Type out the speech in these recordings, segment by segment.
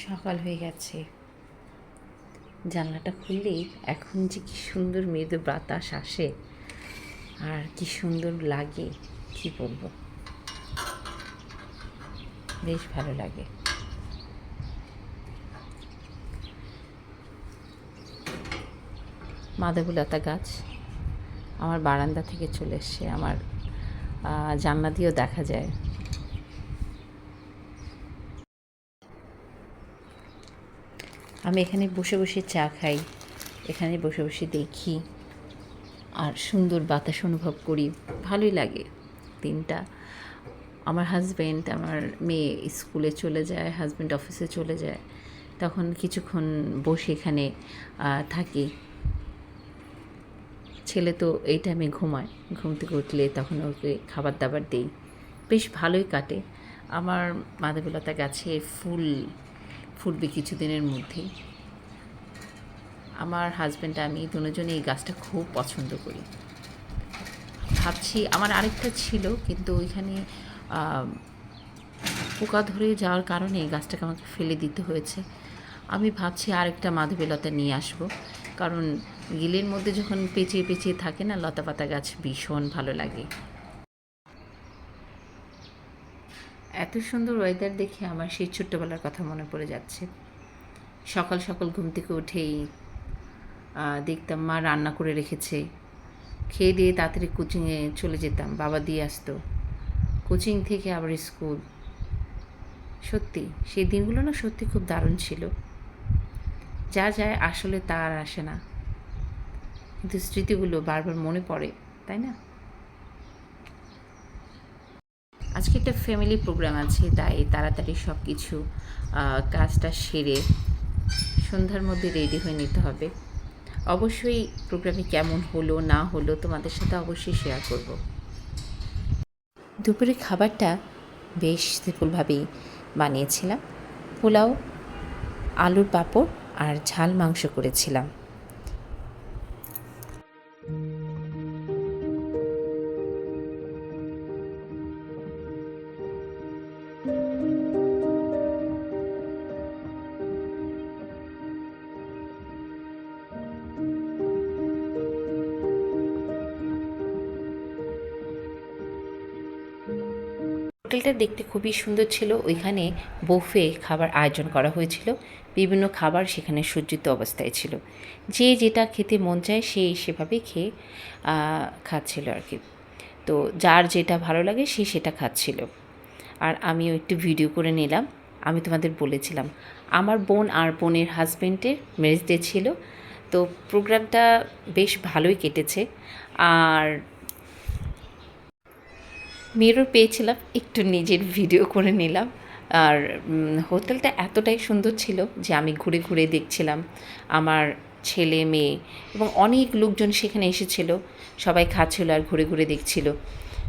সকাল হয়ে গেছে, জানলাটা খুললেই এখন যে কি সুন্দর মৃদু বাতাস আসে আর কি সুন্দর লাগে কি বলবো, বেশ ভালো লাগে। মাধবীলতা গাছ আমার বারান্দা থেকে চলে এসছে, আমার জানলা দিয়েও দেখা যায়। আমি এখানে বসে বসে চা খাই, এখানে বসে বসে দেখি আর সুন্দর বাতাস অনুভব করি, ভালোই লাগে দিনটা। আমার হাজব্যান্ড, আমার মেয়ে স্কুলে চলে যায়, হাজব্যান্ড অফিসে চলে যায়, তখন কিছুক্ষণ বসে এখানে থাকি। ছেলে তো এই টাইমে ঘুমায়, ঘুম থেকে উঠলে তখন ওকে খাবার দাবার দিই, বেশ ভালোই কাটে। আমার মাধবীলতা গাছে ফুল ফুটবে কিছুদিনের মধ্যেই। আমার হাজব্যান্ড আমি দুজনে এই গাছটা খুব পছন্দ করি। ভাবছি আমার আরেকটা ছিল, কিন্তু ওইখানে পোকা ধরে যাওয়ার কারণে এই গাছটাকে আমাকে ফেলে দিতে হয়েছে। আমি ভাবছি আরেকটা মাধবীলতা নিয়ে আসবো, কারণ গিলের মধ্যে যখন পেঁচিয়ে পেঁচিয়ে থাকে না লতা পাতা গাছ, ভীষণ ভালো লাগে। এত সুন্দর ওয়েদার দেখে আমার সেই ছোট্টবেলার কথা মনে পড়ে যাচ্ছে। সকাল সকাল ঘুম থেকে উঠেই দেখতাম মা রান্না করে রেখেছে, খেয়ে দিয়ে তাড়াতাড়ি কোচিংয়ে চলে যেতাম, বাবা দিয়ে আসতো, কোচিং থেকে আবার স্কুল। সত্যি সেই দিনগুলো না সত্যি খুব দারুণ ছিল। যা যায় আসলে তা আর আসে না, কিন্তু স্মৃতিগুলো বারবার মনে পড়ে, তাই না? আজকে একটা ফ্যামিলি প্রোগ্রাম আছে, তাই তাড়াতাড়ি সব কিছু কাজটা সেরে সন্ধ্যার মধ্যে রেডি হয়ে নিতে হবে। অবশ্যই প্রোগ্রামে কেমন হলো না হলো তোমাদের সাথে অবশ্যই শেয়ার করব। দুপুরের খাবারটা বেশ সিম্পলভাবেই বানিয়েছিলাম, পোলাও, আলুর পাঁপড় আর ঝাল মাংস করেছিলাম। হোটেলটা দেখতে খুবই সুন্দর ছিল। ওইখানে বুফে খাবার আয়োজন করা হয়েছিল, বিভিন্ন খাবার সেখানে সজ্জিত অবস্থায় ছিল। যে যেটা খেতে মন চায় সে সেভাবেই খেয়ে খাচ্ছিল আর কি। তো যার যেটা ভালো লাগে সে সেটা খাচ্ছিল, আর আমিও একটু ভিডিও করে নিলাম। আমি তোমাদের বলেছিলাম আমার বোন আর বোনের হাজব্যান্ডের ম্যারেজ ডে ছিল, তো প্রোগ্রামটা বেশ ভালোই কেটেছে। আর মিরর পেয়েছিলাম, একটু নিজের ভিডিও করে নিলাম। আর হোটেলটা এতটাই সুন্দর ছিল যে আমি ঘুরে ঘুরে দেখছিলাম। আমার ছেলে মেয়ে এবং অনেক লোকজন সেখানে এসেছিল, সবাই খাচ্ছিল আর ঘুরে ঘুরে দেখছিল।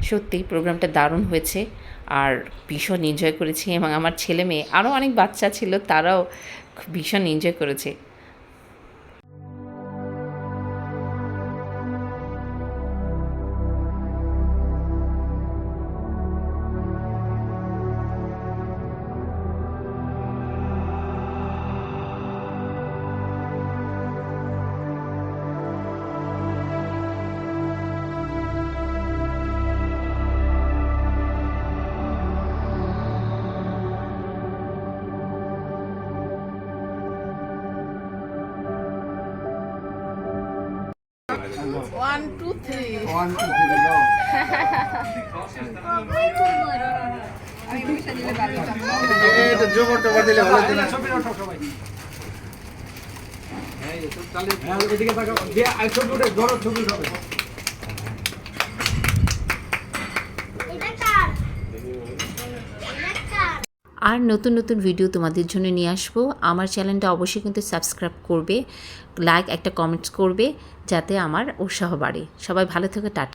সত্যিই প্রোগ্রামটা দারুণ হয়েছে আর ভীষণ এনজয় করেছি, এবং আমার ছেলে মেয়ে আরও অনেক বাচ্চা ছিল, তারাও ভীষণ এনজয় করেছে। One, two, three. এটা জোবর টোবর দিলে ভালো হতো না। এদিকে তাকাও, যে ছবি উঠে ধরো, ছবি হবে। আর নতুন নতুন ভিডিও তোমাদের জন্য নিয়ে আসবো। আমার চ্যানেলটা অবশ্যই কিন্তু সাবস্ক্রাইব করবে, লাইক একটা কমেন্টস করবে, যাতে আমার উৎসাহ বাড়ে। সবাই ভালো থেকো, টাটা।